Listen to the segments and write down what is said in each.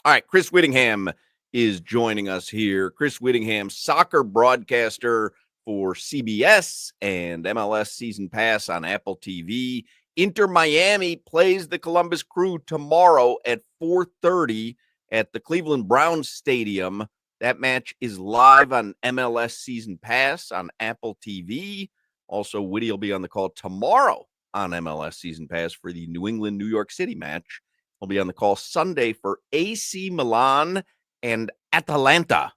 All right, Chris Wittyngham is joining us here. Chris Wittyngham, soccer broadcaster for CBS and MLS Season Pass on Apple TV. Inter Miami plays the Columbus Crew tomorrow at 4:30 at the Cleveland Browns Stadium. That match is live on MLS Season Pass on Apple TV. Also, Witty will be on the call tomorrow on MLS Season Pass for the New England-New York City match. We'll be on the call Sunday for AC Milan and Atalanta.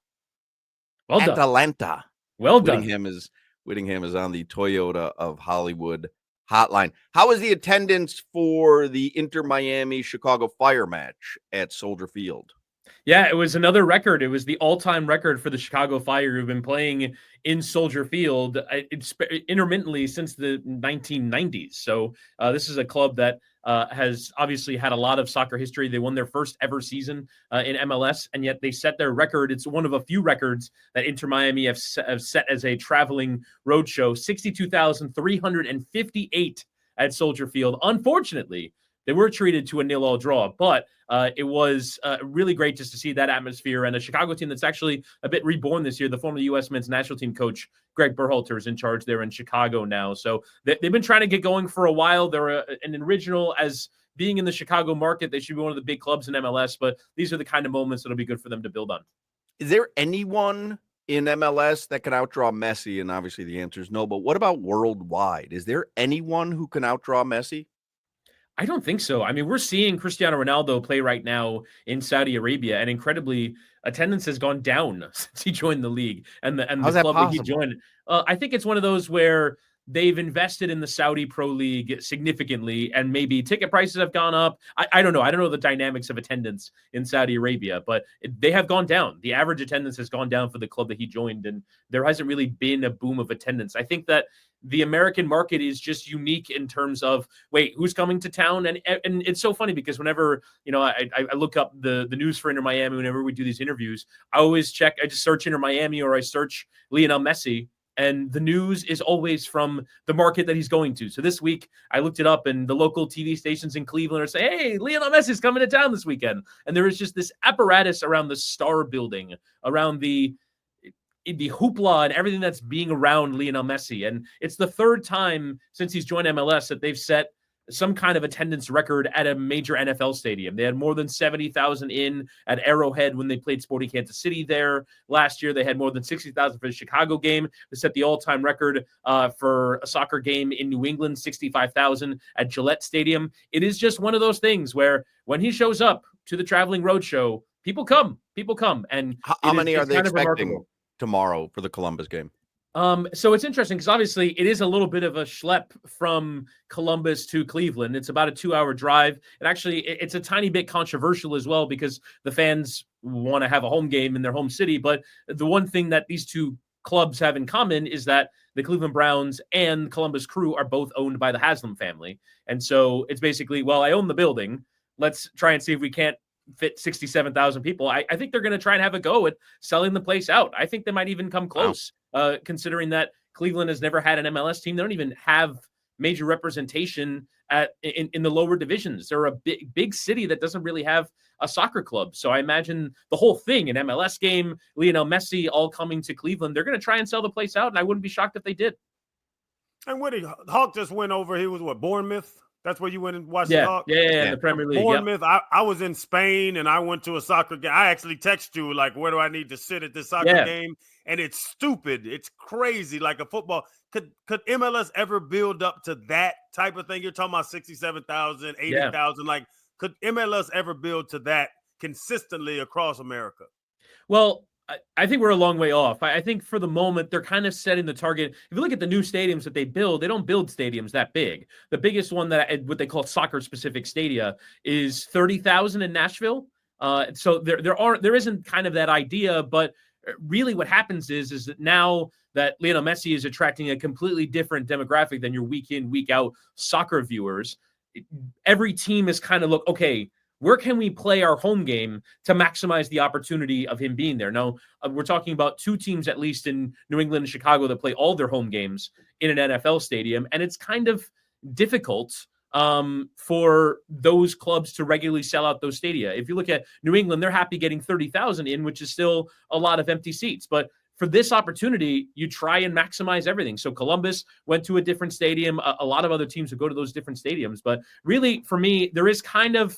Well done. Atalanta. Well done. Wittyngham is on the Toyota of Hollywood hotline. How was the attendance for the Inter Miami Chicago Fire match at Soldier Field? Yeah, it was another record. It was the all-time record for the Chicago Fire, who've been playing in Soldier Field intermittently since the 1990s. So this is a club that has obviously had a lot of soccer history. They won their first ever season in MLS, and yet they set their record. It's one of a few records that Inter Miami have set as a traveling roadshow, 62,358 at Soldier Field. Unfortunately, they were treated to a 0-0 draw, but it was really great just to see that atmosphere and a Chicago team that's actually a bit reborn this year. The former U.S. men's national team coach, Greg Berhalter, is in charge there in Chicago now. So they've been trying to get going for a while. They're an original as being in the Chicago market. They should be one of the big clubs in MLS, but these are the kind of moments that'll be good for them to build on. Is there anyone in MLS that can outdraw Messi? And obviously the answer is no, but what about worldwide? Is there anyone who can outdraw Messi? I don't think so. I mean, we're seeing Cristiano Ronaldo play right now in Saudi Arabia, and incredibly, attendance has gone down since he joined the league and the club that he joined. I think it's one of those where they've invested in the Saudi Pro League significantly, and maybe ticket prices have gone up. I don't know. I don't know the dynamics of attendance in Saudi Arabia, but they have gone down. The average attendance has gone down for the club that he joined, and there hasn't really been a boom of attendance. I think that the American market is just unique in terms of, wait, who's coming to town? And it's so funny because whenever, I look up the news for Inter Miami, whenever we do these interviews, I always check, I just search Inter Miami or I search Lionel Messi, and the news is always from the market that he's going to. So this week I looked it up, and the local TV stations in Cleveland are saying, hey, Lionel Messi's coming to town this weekend. And there is just this apparatus around the star building, around the hoopla and everything that's being around Lionel Messi. And it's the third time since he's joined MLS that they've set some kind of attendance record at a major NFL stadium. They had more than 70,000 in at Arrowhead when they played Sporting Kansas City there. Last year, they had more than 60,000 for the Chicago game. They set the all-time record for a soccer game in New England, 65,000 at Gillette Stadium. It is just one of those things where when he shows up to the traveling roadshow, people come. And how many are they expecting tomorrow for the Columbus game? So it's interesting because obviously it is a little bit of a schlep from Columbus to Cleveland. It's about a 2-hour drive. And actually it's a tiny bit controversial as well because the fans want to have a home game in their home city. But the one thing that these two clubs have in common is that the Cleveland Browns and Columbus Crew are both owned by the Haslam family. And so it's basically, well, I own the building. Let's try and see if we can't fit 67,000 people. I think they're going to try and have a go at selling the place out. I think they might even come close, considering that Cleveland has never had an MLS team. They don't even have major representation in the lower divisions. They're a big city that doesn't really have a soccer club. So I imagine the whole thing, an MLS game, Lionel Messi all coming to Cleveland, they're going to try and sell the place out, and I wouldn't be shocked if they did. And Woody, Hawk just went over. He was Bournemouth? That's where you went and watched the Hawks? Yeah, the Premier League. Bournemouth. Yep. I was in Spain, and I went to a soccer game. I actually texted you, like, where do I need to sit at this soccer game? And it's stupid. It's crazy, like a football. Could MLS ever build up to that type of thing? You're talking about 67,000, 80,000. Like, could MLS ever build to that consistently across America? Well, I think we're a long way off. I think for the moment, they're kind of setting the target. If you look at the new stadiums that they build, they don't build stadiums that big. The biggest one what they call soccer-specific stadia is 30,000 in Nashville. So there isn't kind of that idea, but really what happens is that now that Lionel Messi is attracting a completely different demographic than your week in, week out soccer viewers, every team is kind of look, okay, where can we play our home game to maximize the opportunity of him being there? Now, we're talking about two teams, at least in New England and Chicago, that play all their home games in an NFL stadium. And it's kind of difficult for those clubs to regularly sell out those stadia. If you look at New England, they're happy getting 30,000 in, which is still a lot of empty seats. But for this opportunity, you try and maximize everything. So Columbus went to a different stadium. A lot of other teams would go to those different stadiums. But really, for me, there is kind of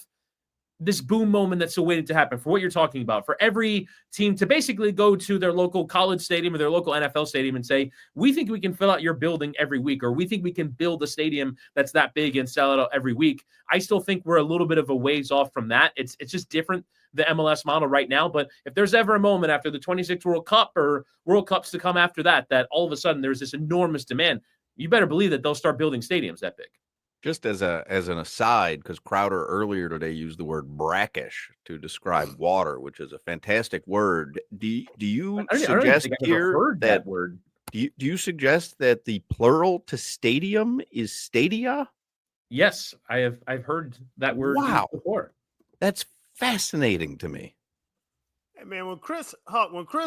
this boom moment that's still waiting to happen for what you're talking about, for every team to basically go to their local college stadium or their local NFL stadium and say, we think we can fill out your building every week, or we think we can build a stadium that's that big and sell it out every week. I still think we're a little bit of a ways off from that. It's just different, the MLS model right now. But if there's ever a moment after the 26th World Cup or World Cups to come after that, that all of a sudden there's this enormous demand, you better believe that they'll start building stadiums that big. Just as an aside, because Crowder earlier today used the word brackish to describe water, which is a fantastic word. Do you suggest here that word? Do you suggest that the plural to stadium is stadia? Yes, I've heard that word before. That's fascinating to me. Hey man, when Chris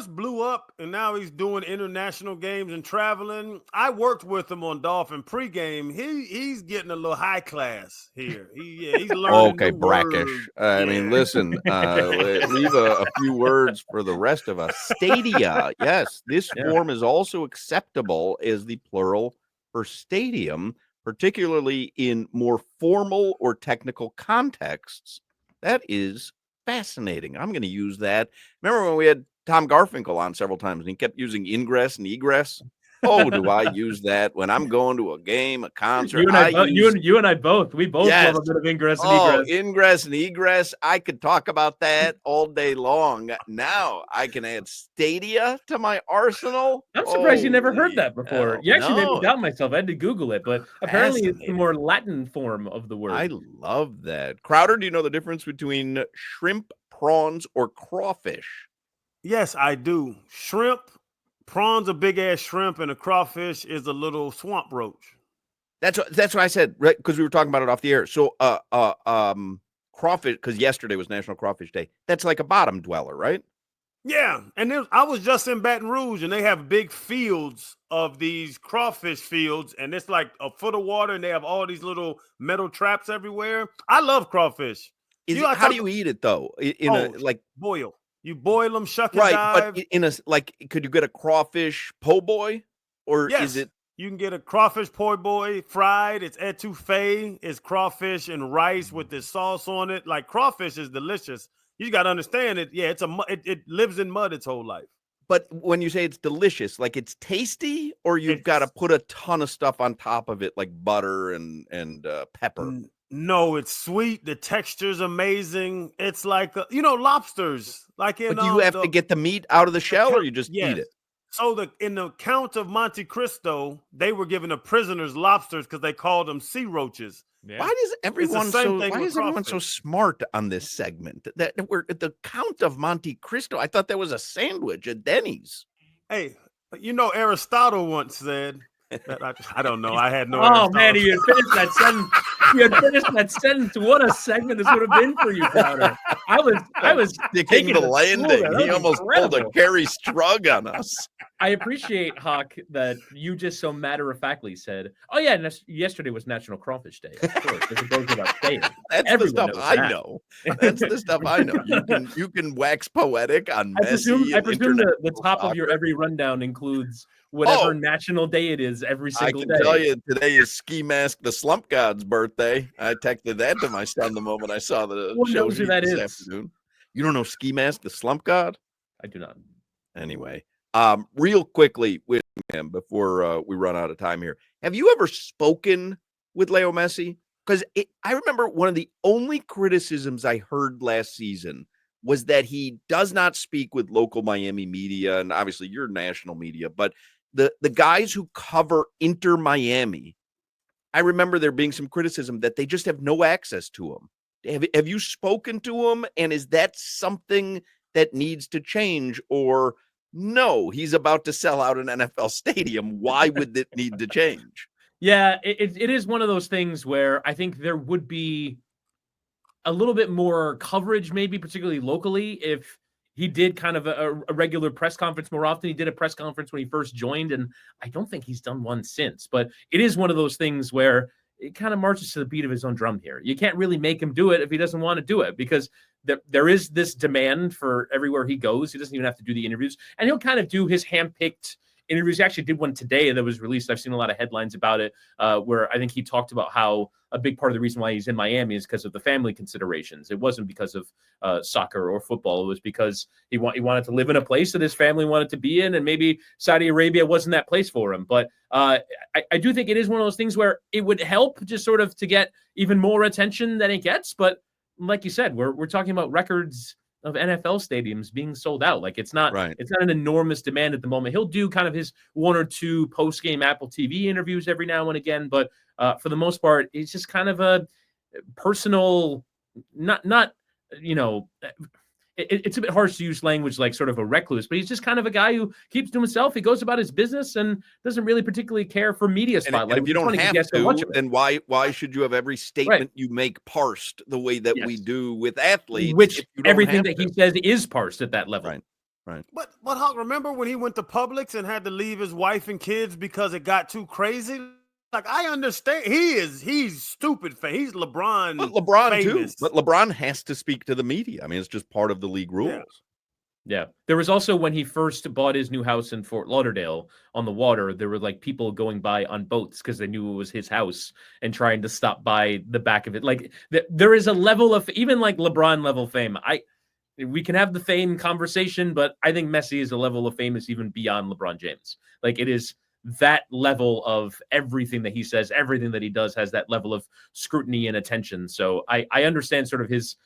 blew up and now he's doing international games and traveling, I worked with him on Dolphin pregame. He's getting a little high class here. He's learning. Okay, brackish. I mean, listen, leave a few words for the rest of us. Stadia, yes, this form is also acceptable as the plural for stadium, particularly in more formal or technical contexts. That is fascinating. I'm going to use that. Remember when we had Tom Garfinkel on several times and he kept using ingress and egress? Oh, do I use that when I'm going to a game, a concert? You and I both. We both love a bit of ingress and egress. Ingress and egress. I could talk about that all day long. Now I can add stadia to my arsenal. I'm surprised you never heard that before. You actually made me doubt myself. I had to Google it, but apparently it's the more Latin form of the word. I love that. Crowder, do you know the difference between shrimp, prawns, or crawfish? Yes, I do. Shrimp. Prawns a big ass shrimp, and a crawfish is a little swamp roach. That's what I said, right? Because we were talking about it off the air. So, crawfish, because yesterday was National Crawfish Day. That's like a bottom dweller, right? Yeah, and I was just in Baton Rouge, and they have big fields of these crawfish fields, and it's like a foot of water, and they have all these little metal traps everywhere. I love crawfish. How do you eat it though? Boil. You boil them, shuck and dive. But could you get a crawfish po' boy, or yes, is it? You can get a crawfish po' boy fried. It's etouffee. It's crawfish and rice with this sauce on it. Like, crawfish is delicious. You got to understand it. Yeah, it lives in mud its whole life. But when you say it's delicious, like it's tasty, or you've got to put a ton of stuff on top of it, like butter and pepper. No, it's sweet. The texture's amazing. It's like lobsters. Like but do you have to get the meat out of the shell, or you just eat it? So in the Count of Monte Cristo, they were giving the prisoners lobsters because they called them sea roaches. Yeah. Why is everyone so smart on this segment? That we're at the Count of Monte Cristo. I thought that was a sandwich at Denny's. Hey, Aristotle once said. I don't know. I had no. Oh man, you had finished that sentence. You had finished that sentence. What a segment this would have been for you, Crowder. I was taking the landing. He almost pulled a Gary Strug on us. I appreciate, Hawk, that you just so matter-of-factly said, "Oh yeah, yesterday was National Crawfish Day." Of course, as it goes without saying. That's the stuff I know. That's the stuff I know. You can wax poetic on Messi. I presume the top of your every rundown includes whatever national day it is every single day. I can tell you today is Ski Mask the Slump God's birthday. I texted that to my son the moment I saw the show knows who that is. Afternoon. You don't know Ski Mask the Slump God? I do not. Anyway, real quickly with him before we run out of time here. Have you ever spoken with Leo Messi? Because I remember one of the only criticisms I heard last season was that he does not speak with local Miami media, and obviously your national media, but the guys who cover Inter Miami, I remember there being some criticism that they just have no access to him. Have you spoken to him? And is that something that needs to change, or no, he's about to sell out an NFL stadium? Why would it need to change? Yeah, it is one of those things where I think there would be a little bit more coverage, maybe particularly locally, if he did kind of a regular press conference more often. He did a press conference when he first joined, and I don't think he's done one since. But it is one of those things where it kind of marches to the beat of his own drum here. You can't really make him do it if he doesn't want to do it, because there is this demand for everywhere he goes. He doesn't even have to do the interviews, and he'll kind of do his handpicked interviews. He actually did one today that was released. I've seen a lot of headlines about it, where I think he talked about how a big part of the reason why he's in Miami is because of the family considerations. It wasn't because of soccer or football. It was because he wanted to live in a place that his family wanted to be in, and maybe Saudi Arabia wasn't that place for him. But I do think it is one of those things where it would help just sort of to get even more attention than it gets. But like you said, we're talking about records of NFL stadiums being sold out. Like it's not an enormous demand at the moment. He'll do kind of his 1 or 2 post-game Apple TV interviews every now and again, but for the most part, it's just kind of a personal, not it's a bit harsh to use language like sort of a recluse, but he's just kind of a guy who keeps to himself. He goes about his business and doesn't really particularly care for media spotlight. And if you don't have to, then why should you have every statement you make parsed the way that we do with athletes? Which everything that he says is parsed at that level. Right. But Hawk, remember when he went to Publix and had to leave his wife and kids because it got too crazy? Like, I understand he's stupid. He's LeBron. But LeBron famous. too. But LeBron has to speak to the media. I mean, it's just part of the league rules. Yeah. There was also, when he first bought his new house in Fort Lauderdale on the water, there were like people going by on boats because they knew it was his house and trying to stop by the back of it. Like there is a level of even like LeBron level fame. We can have the fame conversation, but I think Messi is a level of famous even beyond LeBron James. Like it is that level of everything that he says, everything that he does has that level of scrutiny and attention. So I understand sort of his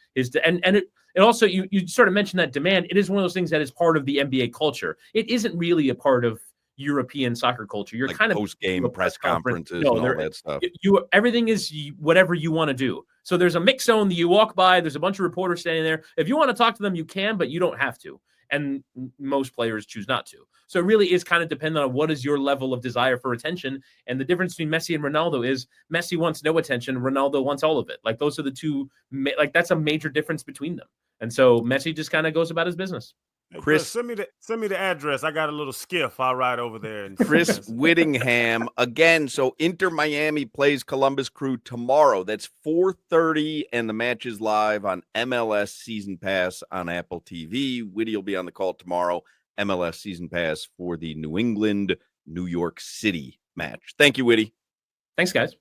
and it also, you sort of mentioned that demand. It is one of those things that is part of the NBA culture. It isn't really a part of European soccer culture. You're like kind of post-game press conferences and all that stuff. Everything is whatever you want to do. So there's a mix zone that you walk by. There's a bunch of reporters standing there. If you want to talk to them, you can, but you don't have to. And most players choose not to. So it really is kind of dependent on what is your level of desire for attention. And the difference between Messi and Ronaldo is Messi wants no attention. Ronaldo wants all of it. Like those are the two, like that's a major difference between them. And so Messi just kind of goes about his business. Chris, send me the address. I got a little skiff. I'll ride over there. And Chris Wittyngham again. So Inter Miami plays Columbus Crew tomorrow. That's 4:30, and the match is live on MLS Season Pass on Apple TV. Witty will be on the call tomorrow. MLS Season Pass for the New England, New York City match. Thank you, Witty. Thanks, guys.